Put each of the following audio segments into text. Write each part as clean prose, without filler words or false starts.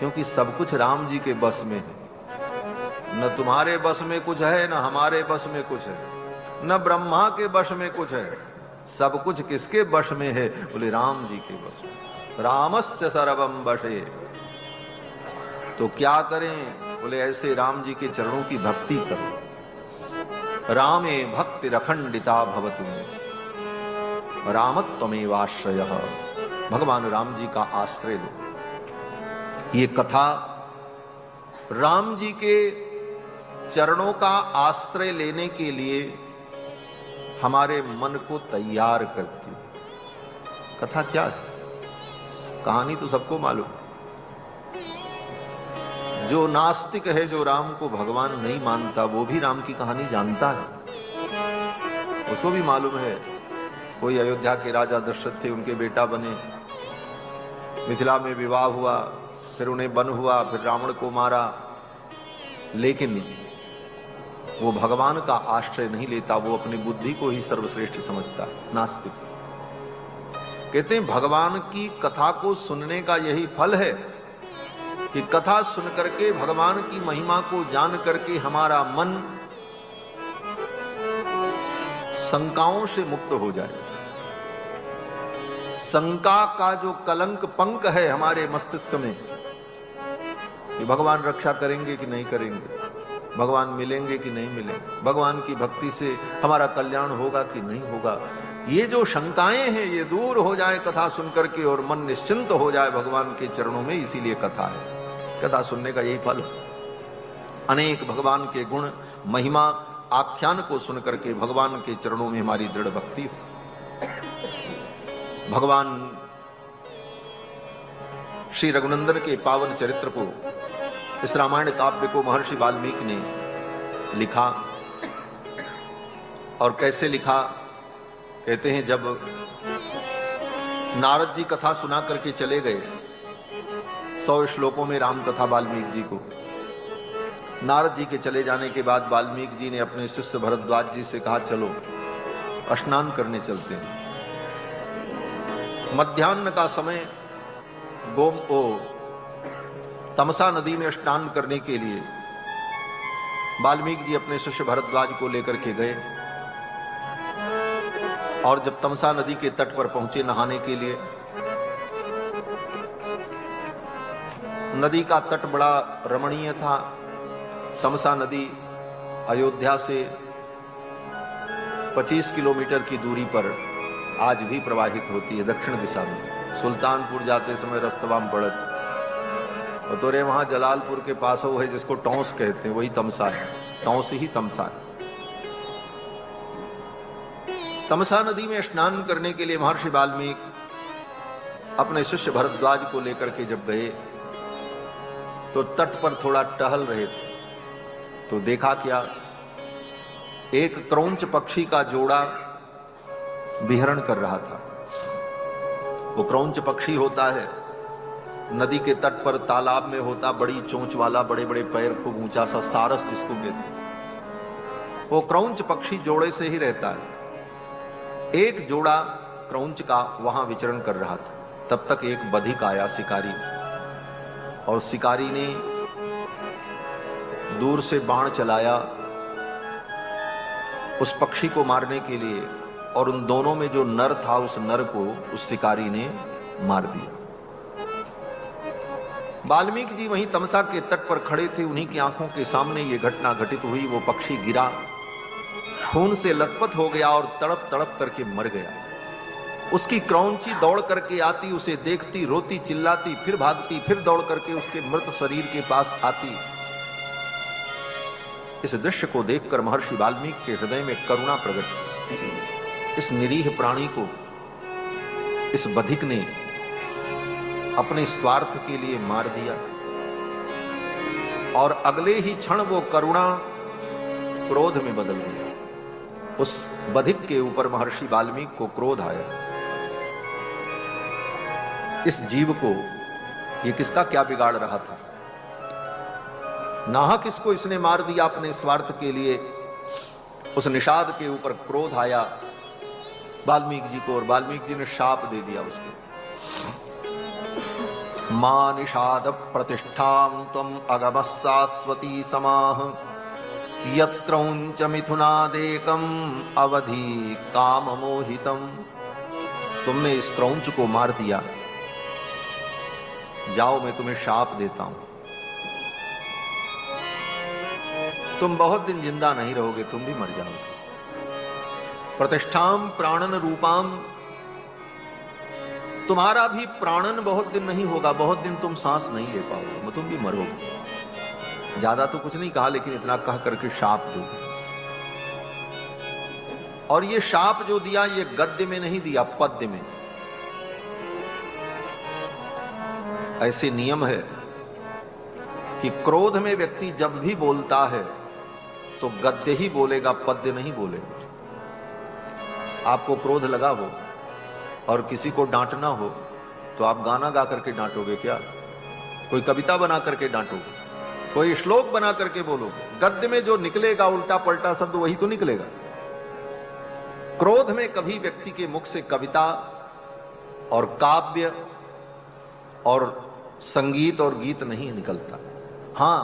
क्योंकि सब कुछ राम जी के बस में है। न तुम्हारे बस में कुछ है, न हमारे बस में कुछ है, न ब्रह्मा के बस में कुछ है। सब कुछ किसके बस में है? बोले राम जी के बस में। रामस्य सर्वम वशे। तो क्या करें? बोले ऐसे राम जी के चरणों की भक्ति करो। रामे भक्ति रखंडिता भवतु रामत्वमेवाश्रय। भगवान राम जी का आश्रय लो। ये कथा राम जी के चरणों का आश्रय लेने के लिए हमारे मन को तैयार करती है। कथा क्या है? कहानी तो सबको मालूम। जो नास्तिक है, जो राम को भगवान नहीं मानता, वो भी राम की कहानी जानता है। उसको भी मालूम है कोई अयोध्या के राजा दशरथ थे, उनके बेटा बने, मिथिला में विवाह हुआ, फिर उन्हें वन हुआ, फिर रावण को मारा। लेकिन वो भगवान का आश्रय नहीं लेता, वो अपनी बुद्धि को ही सर्वश्रेष्ठ समझता। नास्तिक कहते हैं भगवान की कथा को सुनने का यही फल है कि कथा सुन करके, भगवान की महिमा को जान करके हमारा मन शंकाओं से मुक्त हो जाए। शंका का जो कलंक पंक है हमारे मस्तिष्क में कि भगवान रक्षा करेंगे कि नहीं करेंगे, भगवान मिलेंगे कि नहीं मिलेंगे, भगवान की भक्ति से हमारा कल्याण होगा कि नहीं होगा, ये जो शंकाएं हैं ये दूर हो जाए कथा सुन करके और मन निश्चिंत हो जाए भगवान के चरणों में। इसीलिए कथा है। कथा सुनने का यही फल। अनेक भगवान के गुण, महिमा, आख्यान को सुन करके भगवान के चरणों में हमारी दृढ़ भक्ति हो। भगवान श्री रघुनंदन के पावन चरित्र को, इस रामायण काव्य को महर्षि वाल्मीकि ने लिखा। और कैसे लिखा? कहते हैं जब नारद जी कथा सुना करके चले गए, 100 श्लोकों में राम कथा वाल्मीकि जी को, नारद जी के चले जाने के बाद वाल्मीकि जी ने अपने शिष्य भरद्वाज जी से कहा चलो स्नान करने चलते हैं। मध्याह्न का समय तमसा नदी में स्नान करने के लिए वाल्मीकि जी अपने शिष्य भरद्वाज को लेकर के गए। और जब तमसा नदी के तट पर पहुंचे नहाने के लिए, नदी का तट बड़ा रमणीय था। तमसा नदी अयोध्या से 25 किलोमीटर की दूरी पर आज भी प्रवाहित होती है दक्षिण दिशा में। सुल्तानपुर जाते समय रस्तवाम पड़त और तोरे वहां जलालपुर के पास वो है जिसको टौंस कहते हैं, वही तमसा है। टौंस ही तमसा है। तमसा नदी में स्नान करने के लिए महर्षि वाल्मीकि अपने शिष्य भरद्वाज को लेकर के जब गए तो तट पर थोड़ा टहल रहे थे तो देखा क्या, एक क्रौंच पक्षी का जोड़ा विहरण कर रहा था। वो क्रौंच पक्षी होता है, नदी के तट पर तालाब में होता, बड़ी चोंच वाला, बड़े बड़े पैर, खूब ऊंचा सा, सारस जिसको कहते हैं। वो क्रौंच पक्षी जोड़े से ही रहता है। एक जोड़ा क्रौंच का वहां विचरण कर रहा था। तब तक एक बधिक आया, शिकारी, और शिकारी ने दूर से बाण चलाया उस पक्षी को मारने के लिए, और उन दोनों में जो नर था उस नर को उस शिकारी ने मार दिया। वाल्मीकि जी वहीं तमसा के तट पर खड़े थे, उन्हीं की आंखों के सामने ये घटना घटित हुई। वो पक्षी गिरा, खून से लथपथ हो गया और तड़प तड़प करके मर गया। उसकी क्रौंची दौड़ करके आती, उसे देखती, रोती, चिल्लाती, फिर भागती, फिर दौड़ करके उसके मृत शरीर के पास आती। इस दृश्य को देखकर महर्षि वाल्मीकि के हृदय में करुणा प्रकट हुई। इस निरीह प्राणी को इस बधिक ने अपने स्वार्थ के लिए मार दिया, और अगले ही क्षण वो करुणा क्रोध में बदल गया। उस बधिक के ऊपर महर्षि वाल्मीकि को क्रोध आया। इस जीव को ये किसका क्या बिगाड़ रहा था? नाहक इसको इसने मार दिया अपने स्वार्थ के लिए। उस निषाद के ऊपर क्रोध आया वाल्मीकि जी को, और वाल्मीकि जी ने शाप दे दिया उसको। मां निषाद प्रतिष्ठां त्वं अगमः शाश्वती समाः यत् क्रौंच मिथुनादेकं अवधि काम मोहितम। तुमने इस क्रौंच को मार दिया, जाओ मैं तुम्हें शाप देता हूं, तुम बहुत दिन जिंदा नहीं रहोगे, तुम भी मर जाओगे। प्रतिष्ठाम प्राणन रूपाम, तुम्हारा भी प्राणन बहुत दिन नहीं होगा, बहुत दिन तुम सांस नहीं ले पाओगे, तुम भी मरोगे। ज्यादा तो कुछ नहीं कहा, लेकिन इतना कह करके शाप दो। और ये शाप जो दिया, ये गद्य में नहीं दिया, पद्य में। ऐसे नियम है कि क्रोध में व्यक्ति जब भी बोलता है तो गद्य ही बोलेगा, पद्य नहीं बोलेगा। आपको क्रोध लगा हो और किसी को डांटना हो तो आप गाना गा करके डांटोगे क्या? कोई कविता बना करके डांटोगे, कोई श्लोक बना करके बोलोगे। गद्य में जो निकलेगा उल्टा पलटा शब्द वही तो निकलेगा। क्रोध में कभी व्यक्ति के मुख से कविता और काव्य और संगीत और गीत नहीं निकलता। हां,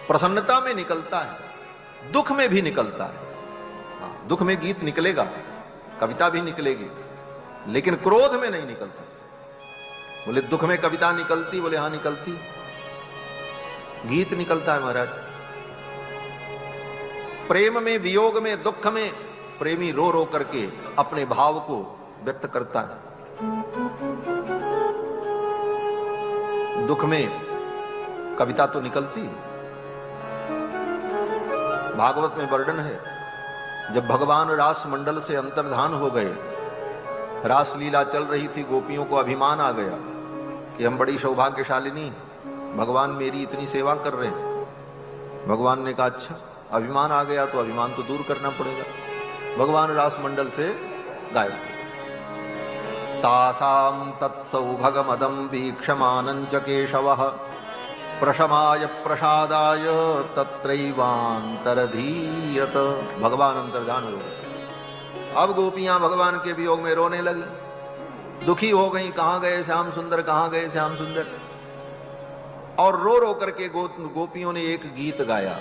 प्रसन्नता में निकलता है, दुख में भी निकलता है। हाँ, दुख में गीत निकलेगा, कविता भी निकलेगी, लेकिन क्रोध में नहीं निकल सकती। बोले दुख में कविता निकलती? बोले हां निकलती, गीत निकलता है महाराज। प्रेम में, वियोग में, दुख में प्रेमी रो रो करके अपने भाव को व्यक्त करता है। दुख में कविता तो निकलती है। भागवत में वर्णन है, जब भगवान रास मंडल से अंतर्धान हो गए, रास लीला चल रही थी, गोपियों को अभिमान आ गया कि हम बड़ी सौभाग्यशालिनी, भगवान मेरी इतनी सेवा कर रहे हैं। भगवान ने कहा अच्छा, अभिमान आ गया तो अभिमान तो दूर करना पड़ेगा। भगवान रास मंडल से गायब। तासाम तत्सौभगमदं वीक्षमानं च केशवः प्रशमाय प्रसादाय तत्रैवान्तरधीयत। भगवान अंतर्धान हो गए। अब गोपियां भगवान के वियोग में रोने लगी, दुखी हो गई। कहां गए श्याम सुंदर, कहां गए श्याम सुंदर? और रो रो करके गोपियों ने एक गीत गाया,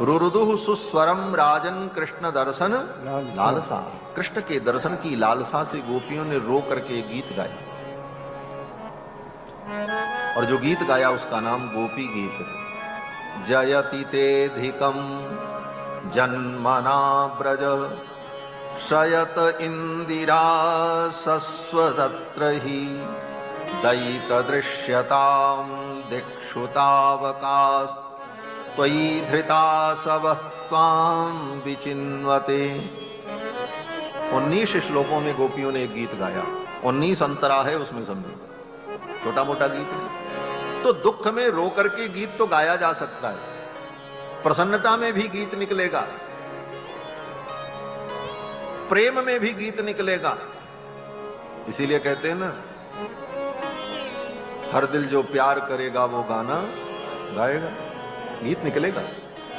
रुरुदुः सुस्वरम राजन कृष्ण दर्शन लालसा। कृष्ण के दर्शन की लालसा से गोपियों ने रो करके एक गीत गाया, और जो गीत गाया उसका नाम गोपी गीत है। जयति तेधिकम जन्मना ब्रज शयत इंदिरा सस्वदत्र ही दयित दृश्यताम दिक्षुतावकाश त्वयि धृता सवः त्वां विचिन्वते। 19 श्लोकों में गोपियों ने एक गीत गाया। 19 अंतरा है उसमें, समझो, छोटा मोटा गीत नहीं। तो दुख में रो करके गीत तो गाया जा सकता है, प्रसन्नता में भी गीत निकलेगा, प्रेम में भी गीत निकलेगा। इसीलिए कहते हैं ना, हर दिल जो प्यार करेगा वो गाना गाएगा, गीत निकलेगा।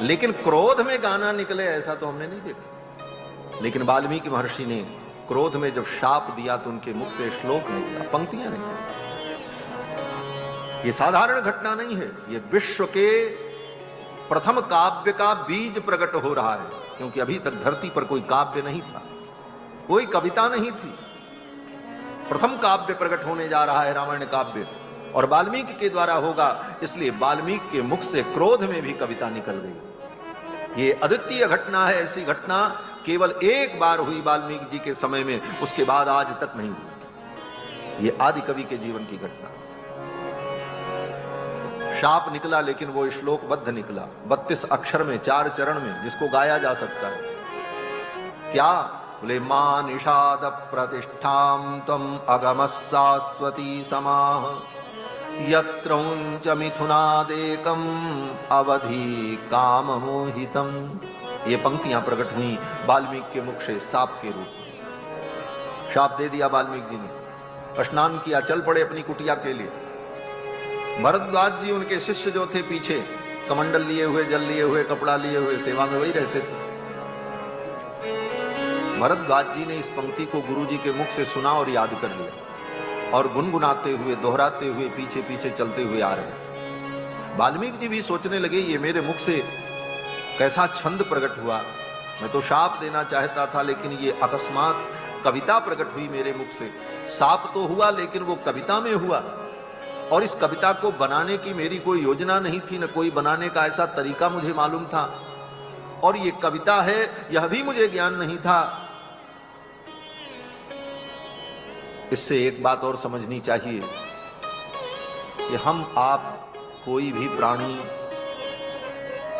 लेकिन क्रोध में गाना निकले ऐसा तो हमने नहीं देखा। लेकिन वाल्मीकि महर्षि ने क्रोध में जब शाप दिया तो उनके मुख से श्लोक निकला, पंक्तियां निकली। ये साधारण घटना नहीं है, ये विश्व के प्रथम काव्य का बीज प्रकट हो रहा है। क्योंकि अभी तक धरती पर कोई काव्य नहीं था, कोई कविता नहीं थी। प्रथम काव्य प्रकट होने जा रहा है, रामायण काव्य, और वाल्मीकि के द्वारा होगा। इसलिए वाल्मीकि के मुख से क्रोध में भी कविता निकल गई। ये अद्वितीय घटना है। ऐसी घटना केवल एक बार हुई वाल्मीकि जी के समय में, उसके बाद आज तक नहीं हुई। ये आदि कवि के जीवन की घटना। शाप निकला, लेकिन वो श्लोकबद्ध निकला, 32 अक्षर में, 4 चरण में, जिसको गाया जा सकता है। क्या बोले? मां निषाद प्रतिष्ठां त्वं अगमः शाश्वती समाः यत्रौंच मिथुनादेकं अवधि काम मोहितम। ये पंक्तियां प्रकट हुई वाल्मीकि के मुख से शाप के रूप में। शाप दे दिया वाल्मीकि जी ने। स्नान किया, चल पड़े अपनी कुटिया के लिए। भरद्वाज जी, उनके शिष्य जो थे पीछे, कमंडल लिए हुए, जल लिए हुए, कपड़ा लिए हुए, सेवा में वही रहते थे। भरद्वाज जी ने इस पंक्ति को गुरु जी के मुख से सुना और याद कर लिया। और गुनगुनाते हुए, दोहराते हुए, पीछे पीछे चलते हुए आ रहे थे। वाल्मीकि जी भी सोचने लगे, ये मेरे मुख से कैसा छंद प्रकट हुआ। मैं तो शाप देना चाहता था, लेकिन ये अकस्मात कविता प्रकट हुई मेरे मुख से। साप तो हुआ, लेकिन वो कविता में हुआ, और इस कविता को बनाने की मेरी कोई योजना नहीं थी, न कोई बनाने का ऐसा तरीका मुझे मालूम था, और ये कविता है यह भी मुझे ज्ञान नहीं था। इससे एक बात और समझनी चाहिए कि हम आप कोई भी प्राणी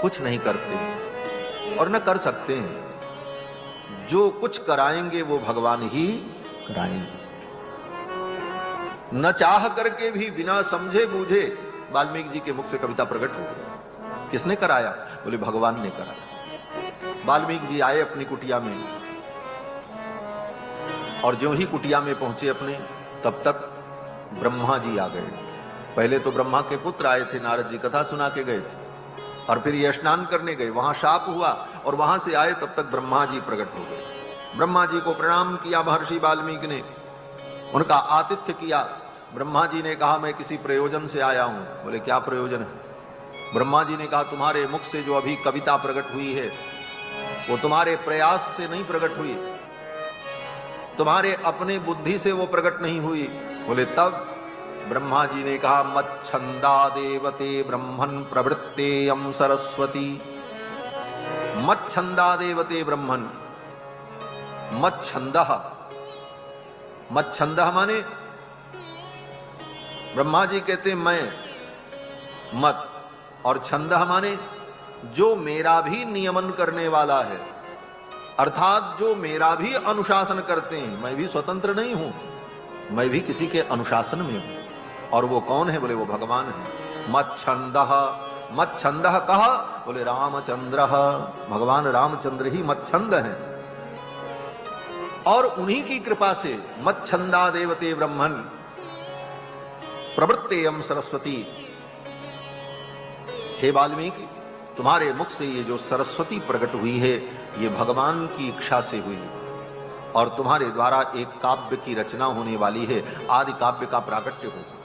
कुछ नहीं करते और न कर सकते हैं। जो कुछ कराएंगे वो भगवान ही कराएंगे। न चाह करके भी, बिना समझे बूझे वाल्मीकि जी के मुख से कविता प्रकट हो गई। किसने कराया? बोले भगवान ने कराया। वाल्मीकि जी आए अपनी कुटिया में, और ज्यों ही कुटिया में पहुंचे अपने, तब तक ब्रह्मा जी आ गए। पहले तो ब्रह्मा के पुत्र आए थे, नारद जी कथा सुना के गए थे, और फिर ये स्नान करने गए, वहां शाप हुआ, और वहां से आए तब तक ब्रह्मा जी प्रकट हो गए। ब्रह्मा जी को प्रणाम किया महर्षि वाल्मीकि ने, उनका आतिथ्य किया। ब्रह्मा जी ने कहा, मैं किसी प्रयोजन से आया हूं। बोले क्या प्रयोजन है? ब्रह्मा जी ने कहा, तुम्हारे मुख से जो अभी कविता प्रकट हुई है, वो तुम्हारे प्रयास से नहीं प्रकट हुई, तुम्हारे अपने बुद्धि से वो प्रकट नहीं हुई। बोले तब? ब्रह्मा जी ने कहा, मच्छंदा देवते ब्रह्मन् प्रवृत्तेयं सरस्वती। मच्छंदा देवते ब्रह्मन्, मच्छंदः, मच्छंदः माने, ब्रह्मा जी कहते मैं, मत, और छंदः माने जो मेरा भी नियमन करने वाला है, अर्थात जो मेरा भी अनुशासन करते हैं। मैं भी स्वतंत्र नहीं हूं, मैं भी किसी के अनुशासन में हूं। और वो कौन है? बोले वो भगवान है। मच्छंदः, मच्छंदः कहा? बोले रामचंद्र, भगवान रामचंद्र ही मच्छंद हैं। और उन्हीं की कृपा से मच्छंदा देवते ब्रह्मन् प्रवृत्तेयं सरस्वती। हे वाल्मीकि, तुम्हारे मुख से ये जो सरस्वती प्रकट हुई है, ये भगवान की इच्छा से हुई, और तुम्हारे द्वारा एक काव्य की रचना होने वाली है, आदि काव्य का प्राकट्य होगा।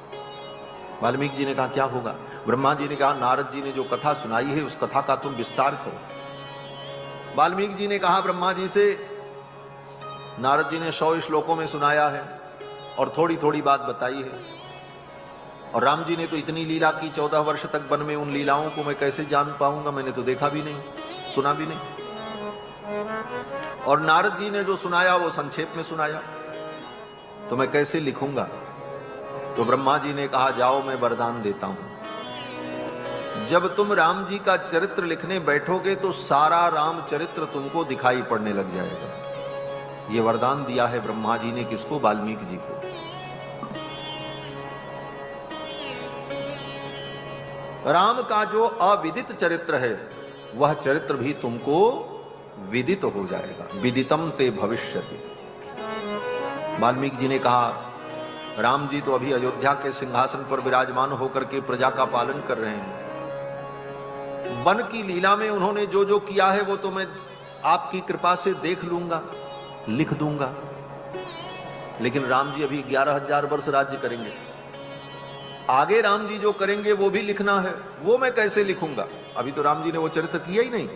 वाल्मीकि जी ने कहा क्या होगा? ब्रह्मा जी ने कहा, नारद जी ने जो कथा सुनाई है उस कथा का तुम विस्तार करो। वाल्मीकि जी ने कहा ब्रह्मा जी से, नारद जी ने 100 श्लोकों में सुनाया है और थोड़ी थोड़ी बात बताई है, और राम जी ने तो इतनी लीला की, 14 वर्ष तक वन में, उन लीलाओं को मैं कैसे जान पाऊंगा? मैंने तो देखा भी नहीं, सुना भी नहीं। और नारद जी ने जो सुनाया वो संक्षेप में सुनाया, तो मैं कैसे लिखूंगा? तो ब्रह्मा जी ने कहा, जाओ मैं वरदान देता हूं। जब तुम राम जी का चरित्र लिखने बैठोगे तो सारा राम चरित्र तुमको दिखाई पड़ने लग जाएगा। ये वरदान दिया है ब्रह्मा जी ने, किसको? वाल्मीकि जी को। राम का जो अविदित चरित्र है, वह चरित्र भी तुमको विदित हो जाएगा। विदितम ते भविष्यति। वाल्मीकि जी ने कहा, राम जी तो अभी अयोध्या के सिंहासन पर विराजमान होकर के प्रजा का पालन कर रहे हैं। वन की लीला में उन्होंने जो जो किया है वो तो मैं आपकी कृपा से देख लूंगा, लिख दूंगा, लेकिन राम जी अभी 11,000 वर्ष राज्य करेंगे। आगे राम जी जो करेंगे वो भी लिखना है, वो मैं कैसे लिखूंगा? अभी तो राम जी ने वो चरित्र किया ही नहीं।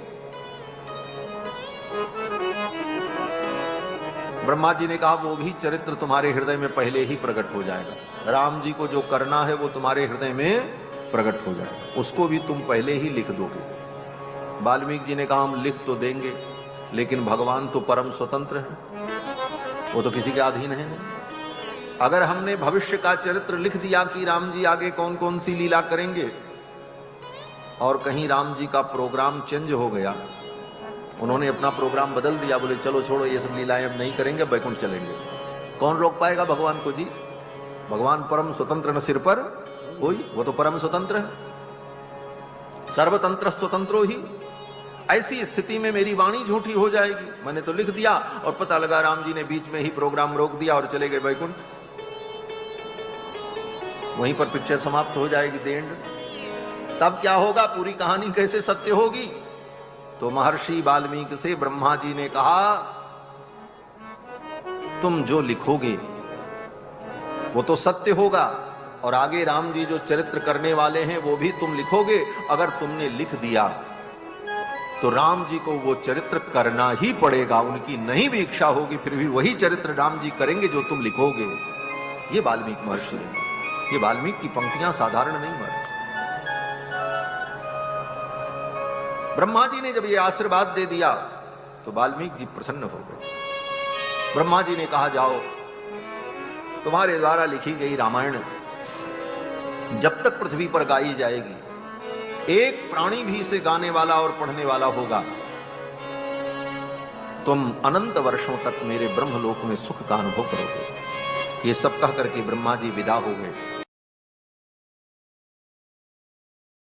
ब्रह्मा जी ने कहा, वो भी चरित्र तुम्हारे हृदय में पहले ही प्रकट हो जाएगा। राम जी को जो करना है वो तुम्हारे हृदय में प्रकट हो जाएगा, उसको भी तुम पहले ही लिख दोगे। वाल्मीकि जी ने कहा, हम लिख तो देंगे, लेकिन भगवान तो परम स्वतंत्र है, वो तो किसी के अधीन है नहीं। अगर हमने भविष्य का चरित्र लिख दिया कि राम जी आगे कौन कौन सी लीला करेंगे, और कहीं राम जी का प्रोग्राम चेंज हो गया, उन्होंने अपना प्रोग्राम बदल दिया, बोले चलो छोड़ो ये सब लीलाएं अब नहीं करेंगे, बैकुंठ चलेंगे, कौन रोक पाएगा भगवान को? जी, भगवान परम स्वतंत्र, न सिर पर कोई, वो तो परम स्वतंत्र है, सर्वतंत्र स्वतंत्रो ही। ऐसी स्थिति में मेरी वाणी झूठी हो जाएगी। मैंने तो लिख दिया और पता लगा राम जी ने बीच में ही प्रोग्राम रोक दिया और चले गए बैकुंठ, वहीं पर पिक्चर समाप्त हो जाएगी, द एंड। तब क्या होगा? पूरी कहानी कैसे सत्य होगी? तो महर्षि वाल्मीकि से ब्रह्मा जी ने कहा, तुम जो लिखोगे वो तो सत्य होगा, और आगे राम जी जो चरित्र करने वाले हैं वो भी तुम लिखोगे। अगर तुमने लिख दिया तो राम जी को वो चरित्र करना ही पड़ेगा, उनकी नहीं भी इच्छा होगी फिर भी वही चरित्र राम जी करेंगे जो तुम लिखोगे। ये वाल्मीकि महर्षि है। ये वाल्मीकि की पंक्तियां साधारण नहीं है। ब्रह्मा जी ने जब ये आशीर्वाद दे दिया तो वाल्मीकि जी प्रसन्न हो गए। ब्रह्मा जी ने कहा, जाओ तुम्हारे द्वारा लिखी गई रामायण जब तक पृथ्वी पर गाई जाएगी, एक प्राणी भी इसे गाने वाला और पढ़ने वाला होगा, तुम अनंत वर्षों तक मेरे ब्रह्मलोक में सुख का अनुभव करोगे। ये सब कह करके ब्रह्मा जी विदा हो गए।